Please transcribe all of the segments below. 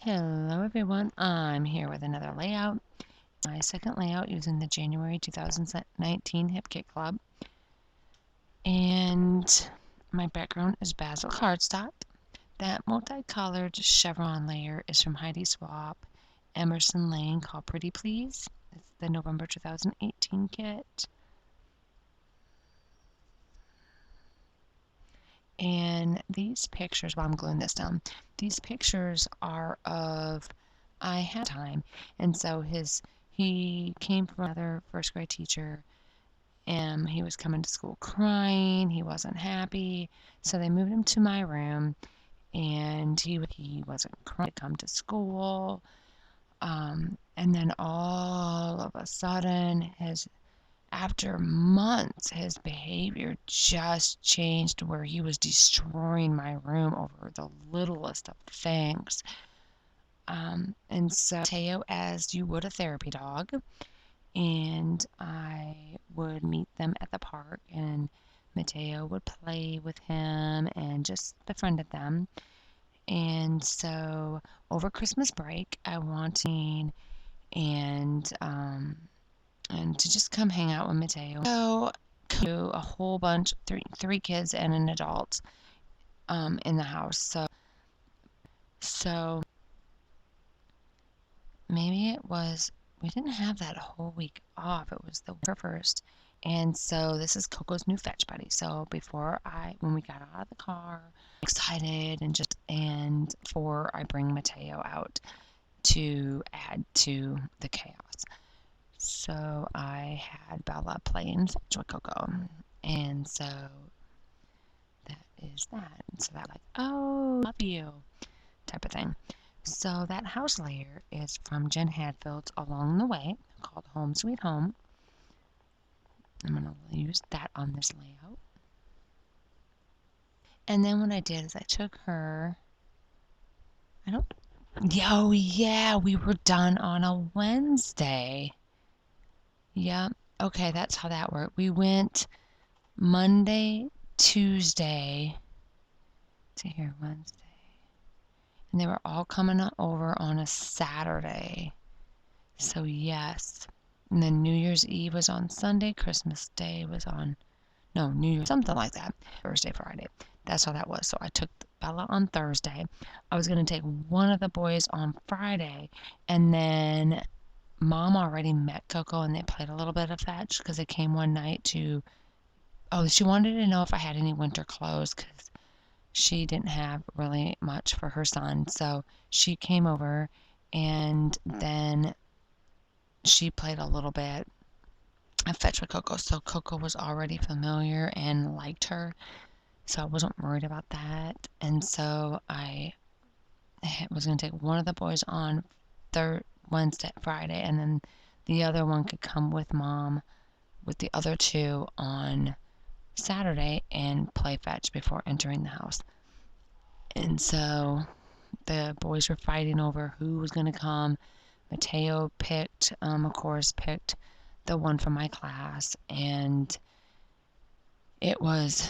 Hello everyone, I'm here with another layout. My second layout using the January 2019 Hip Kit Club. And my background is basil cardstock. That multicolored chevron layer is from Heidi Swapp, Emerson Lane, called Pretty Please. It's the November 2018 kit. And these pictures, while I'm gluing this down, these pictures are of I had time. And so he came from another first grade teacher and he was coming to school crying. He wasn't happy. So they moved him to my room and he wasn't crying to come to school. And then all of a sudden after months, his behavior just changed where he was destroying my room over the littlest of things. And so Mateo, as you would a therapy dog, and I would meet them at the park, and Mateo would play with him and just befriended them. And so over Christmas break, I wanted and to just come hang out with Mateo. So to a whole bunch, three kids and an adult in the house. So maybe it was, we didn't have that whole week off. It was the first. And so this is Coco's new fetch buddy. So when we got out of the car, excited and before I bring Mateo out to add to the chaos. So I had Bella playing fetch with Coco. And so that is that. And so that, like, oh, love you type of thing. So that house layer is from Jen Hadfield's Along the Way, called Home Sweet Home. I'm going to use that on this layout. And then what I did is I took her, oh yeah, we were done on a Wednesday. Yep. Okay, that's how that worked. We went Monday, Tuesday, see here, Wednesday. And they were all coming over on a Saturday. So yes. And then New Year's Eve was on Sunday. Christmas Day was on, no, New Year's, something like that. Thursday, Friday. That's how that was. So I took Bella on Thursday. I was going to take one of the boys on Friday. And then Mom already met Coco and they played a little bit of fetch because they came one night she wanted to know if I had any winter clothes because she didn't have really much for her son. So she came over and then she played a little bit of fetch with Coco. So Coco was already familiar and liked her. So I wasn't worried about that. And so I was going to take one of the boys on Wednesday, Friday, and then the other one could come with Mom with the other two on Saturday and play fetch before entering the house. And so the boys were fighting over who was going to come. Mateo picked the one from my class, and it was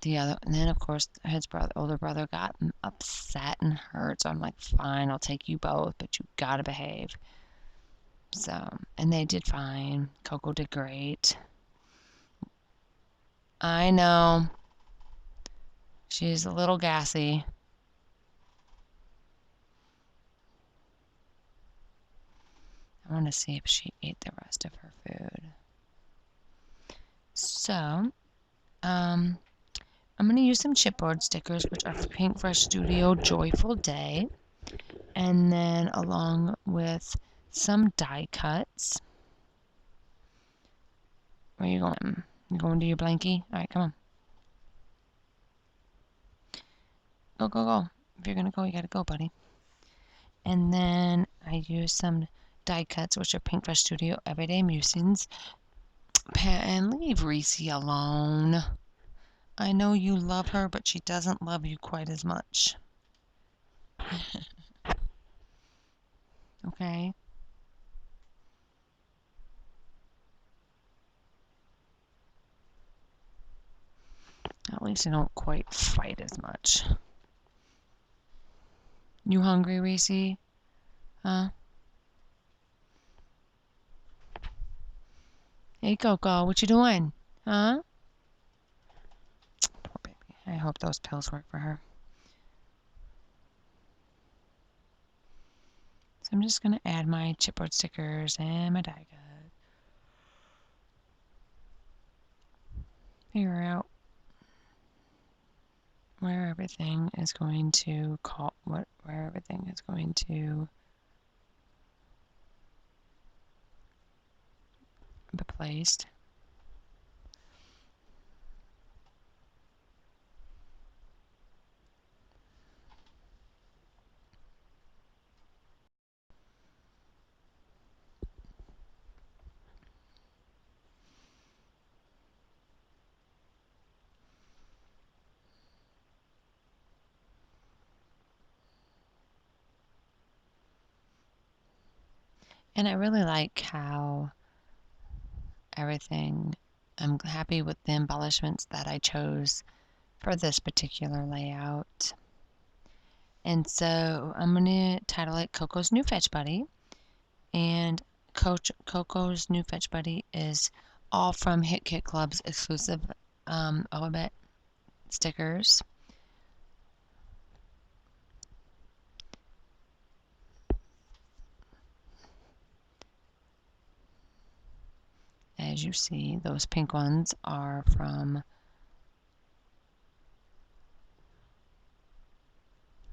the other. And then, of course, his older brother got upset and hurt. So I'm like, fine, I'll take you both, but you gotta behave. So, and they did fine. Coco did great. I know. She's a little gassy. I want to see if she ate the rest of her food. So, I'm going to use some chipboard stickers, which are Paintbrush Studio Joyful Day, and then along with some die cuts. Where are you going? You going to your blankie? All right, come on. Go, go, go. If you're going to go, you got to go, buddy. And then I use some die cuts, which are Paintbrush Studio Everyday Musings. And leave Reese alone. I know you love her, but she doesn't love you quite as much. Okay? At least they don't quite fight as much. You hungry, Reese? Huh? Hey, Coco, what you doing? Huh? Poor baby. I hope those pills work for her. So I'm just going to add my chipboard stickers and my die cut. Figure out where everything is going to where everything is going to be placed. And I really like how everything, I'm happy with the embellishments that I chose for this particular layout. And so I'm going to title it Coco's New Fetch Buddy. And Coco's New Fetch Buddy is all from Hit Kit Club's exclusive alphabet stickers. As you see, those pink ones are from,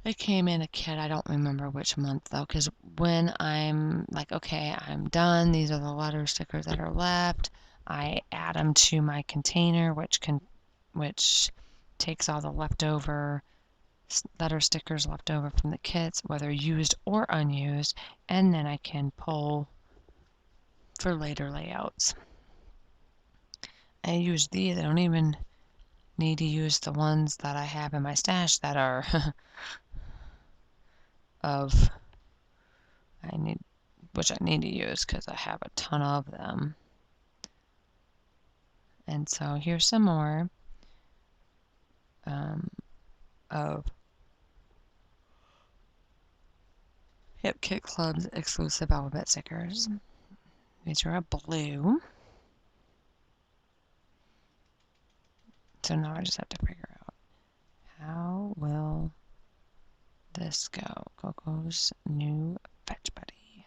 it came in a kit, I don't remember which month though, because when I'm like, okay, I'm done, these are the letter stickers that are left, I add them to my container, which takes all the leftover letter stickers left over from the kits, whether used or unused, and then I can pull for later layouts. I use these, I don't even need to use the ones that I have in my stash that are of which I need to use because I have a ton of them. And so here's some more of Hip Kit Club's exclusive alphabet stickers. These are a blue. So now I just have to figure out how will this go. Coco's New Fetch Buddy.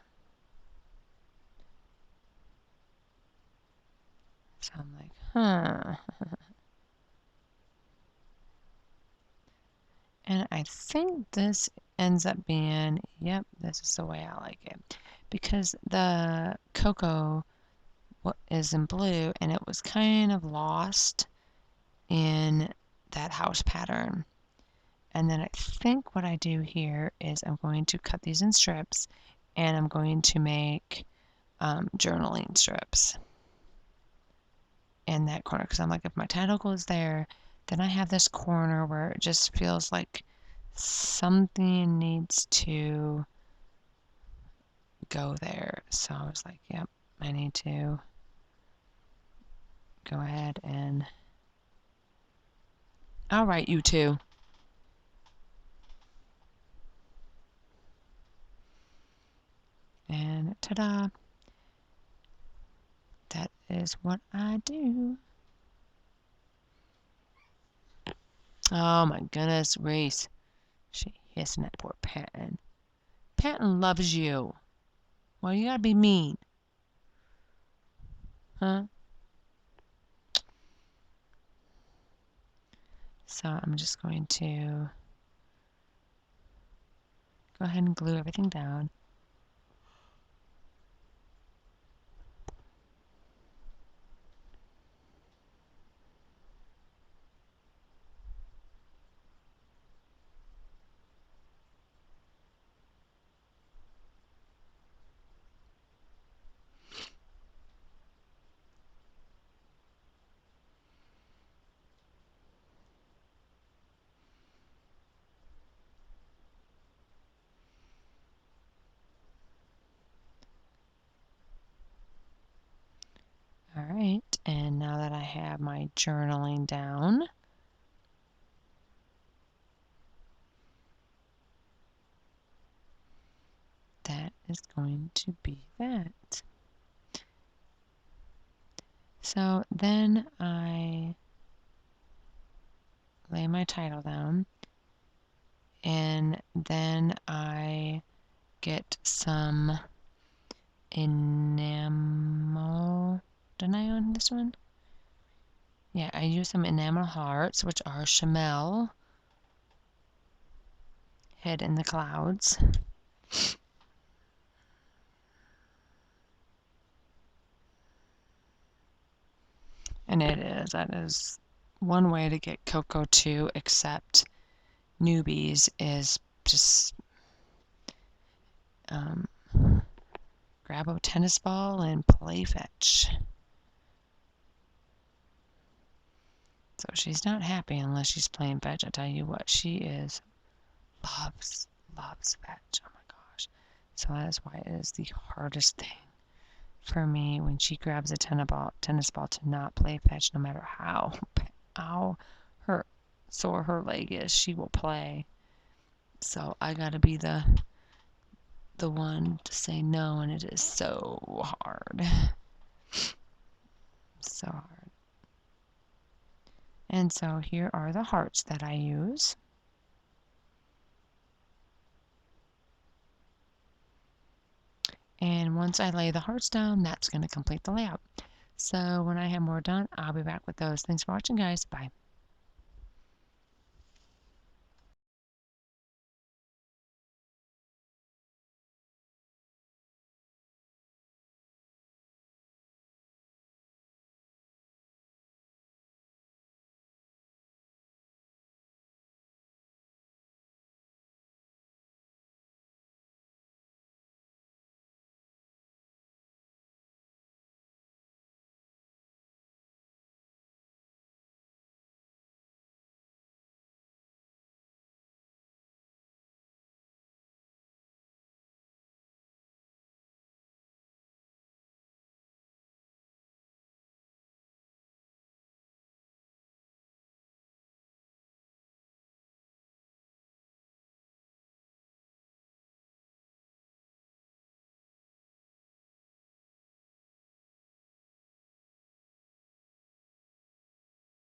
So I'm like, huh. And I think this ends up being, yep, this is the way I like it. Because the Coco is in blue and it was kind of lost in that house pattern. And then I think what I do here is I'm going to cut these in strips and I'm going to make journaling strips in that corner because I'm like, if my title goes there, then I have this corner where it just feels like something needs to go there. So I was like, yep, I need to go ahead and I'll write you too. And ta-da! That is what I do. Oh my goodness, Reese. She hissing at poor Patton. Patton loves you. Well, you gotta be mean. Huh? So I'm just going to go ahead and glue everything down. All right, and now that I have my journaling down, is going to be that. So then I lay my title down, and then I get some enamel. Didn't I own this one? Yeah, I use some enamel hearts, which are Chamel, Head in the Clouds. And that is one way to get Coco to accept newbies is just grab a tennis ball and play fetch. So she's not happy unless she's playing fetch. I tell you what, she loves fetch. Oh my gosh. So that is why it is the hardest thing for me when she grabs a tennis ball to not play fetch, no matter how sore her leg is, she will play. So I gotta be the one to say no, and it is so hard. So hard. And so here are the hearts that I use. And once I lay the hearts down, that's going to complete the layout. So when I have more done, I'll be back with those. Thanks for watching, guys. Bye.